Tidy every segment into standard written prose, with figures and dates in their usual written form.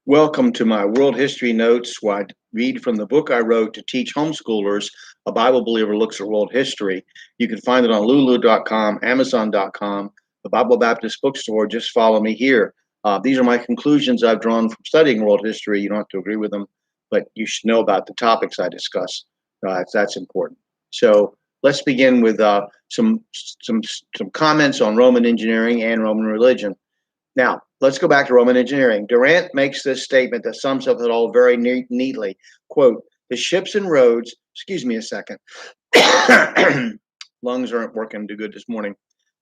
Welcome to my world history notes, where I read from the book I wrote to teach homeschoolers. A Bible Believer Looks at World History. You can find it on lulu.com, amazon.com, the Bible Baptist Bookstore. Just follow me here. These are my conclusions I've drawn from studying world history. You don't have to agree with them, but you should know about the topics I discuss. That's important. So let's begin with some comments on Roman engineering and Roman religion. Now, let's go back to Roman engineering. Durant makes this statement that sums up it all very neatly. Quote, the ships and roads, excuse me a second. Lungs aren't working too good this morning.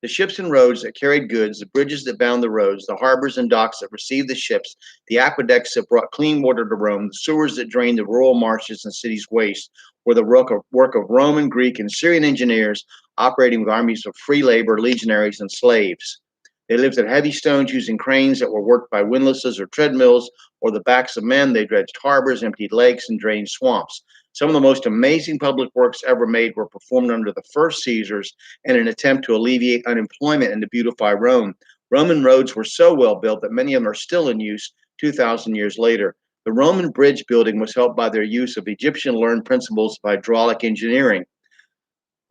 The ships and roads that carried goods, the bridges that bound the roads, the harbors and docks that received the ships, the aqueducts that brought clean water to Rome, the sewers that drained the rural marshes and cities' waste, were the work of Roman, Greek, and Syrian engineers operating with armies of free labor, legionaries, and slaves. They lifted heavy stones using cranes that were worked by windlasses or treadmills or the backs of men. They dredged harbors, emptied lakes, and drained swamps. Some of the most amazing public works ever made were performed under the first Caesars in an attempt to alleviate unemployment and to beautify Rome. Roman roads were so well built that many of them are still in use 2,000 years later. The Roman bridge building was helped by their use of Egyptian learned principles of hydraulic engineering.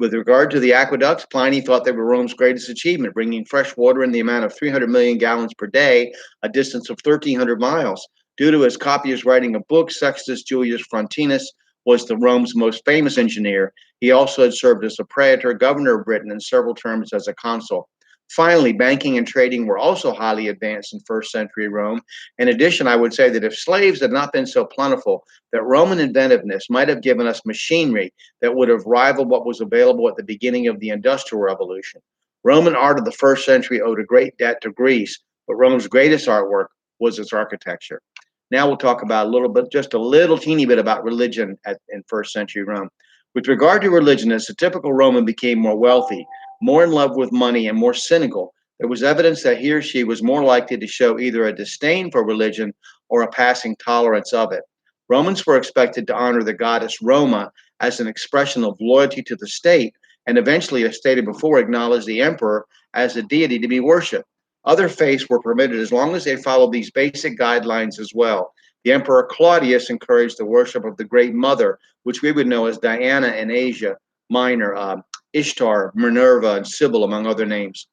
With regard to the aqueducts, Pliny thought they were Rome's greatest achievement, bringing fresh water in the amount of 300 million gallons per day, a distance of 1,300 miles. Due to his copyist writing a book, Sextus Julius Frontinus was the Rome's most famous engineer. He also had served as a praetor, governor of Britain, and several terms as a consul. Finally, banking and trading were also highly advanced in first century Rome. In addition, I would say that if slaves had not been so plentiful, that Roman inventiveness might have given us machinery that would have rivaled what was available at the beginning of the Industrial Revolution. Roman art of the first century owed a great debt to Greece, but Rome's greatest artwork was its architecture. Now we'll talk about a little bit, just a little teeny bit about religion in first century Rome. With regard to religion, as the typical Roman became more wealthy, more in love with money, and more cynical, there was evidence that he or she was more likely to show either a disdain for religion or a passing tolerance of it. Romans were expected to honor the goddess Roma as an expression of loyalty to the state, and eventually, as stated before, acknowledge the emperor as a deity to be worshipped. Other faiths were permitted as long as they followed these basic guidelines as well. The Emperor Claudius encouraged the worship of the Great Mother, which we would know as Diana in Asia Minor, Ishtar, Minerva, and Sybil, among other names.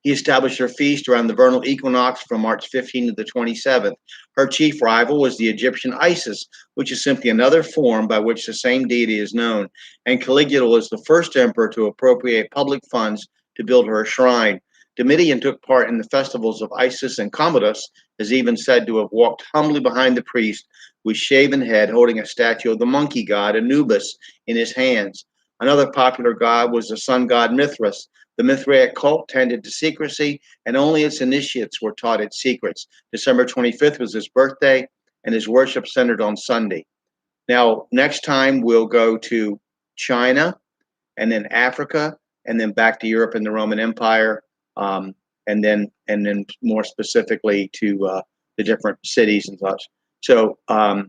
He established her feast around the vernal equinox from March 15th to the 27th. Her chief rival was the Egyptian Isis, which is simply another form by which the same deity is known. And Caligula was the first emperor to appropriate public funds to build her a shrine. Domitian took part in the festivals of Isis, and Commodus is even said to have walked humbly behind the priest with shaven head, holding a statue of the monkey god Anubis in his hands. Another popular god was the sun god Mithras. The Mithraic cult tended to secrecy, and only its initiates were taught its secrets. December 25th was his birthday, and his worship centered on Sunday. Now, next time we'll go to China, and then Africa, and then back to Europe and the Roman Empire, and then more specifically to the different cities and such. So I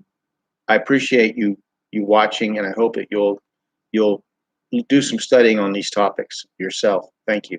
appreciate you watching, and I hope that you'll do some studying on these topics yourself. Thank you.